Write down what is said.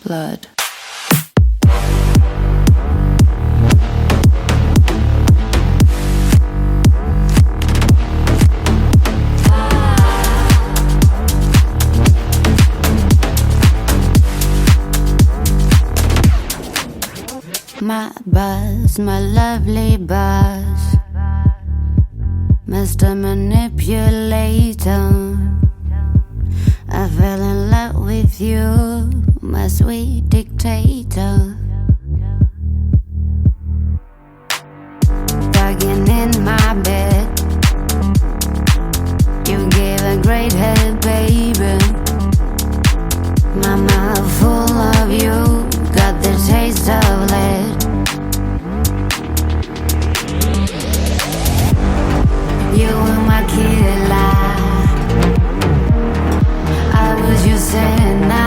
blood. My boss, my lovely boss, Mr. Manipulator, I fell in love with you, my sweet dictator. Tugging in my bed, you gave a great head, baby. My mouth full of you, got the taste of lead. You were my killer, I was your sinner.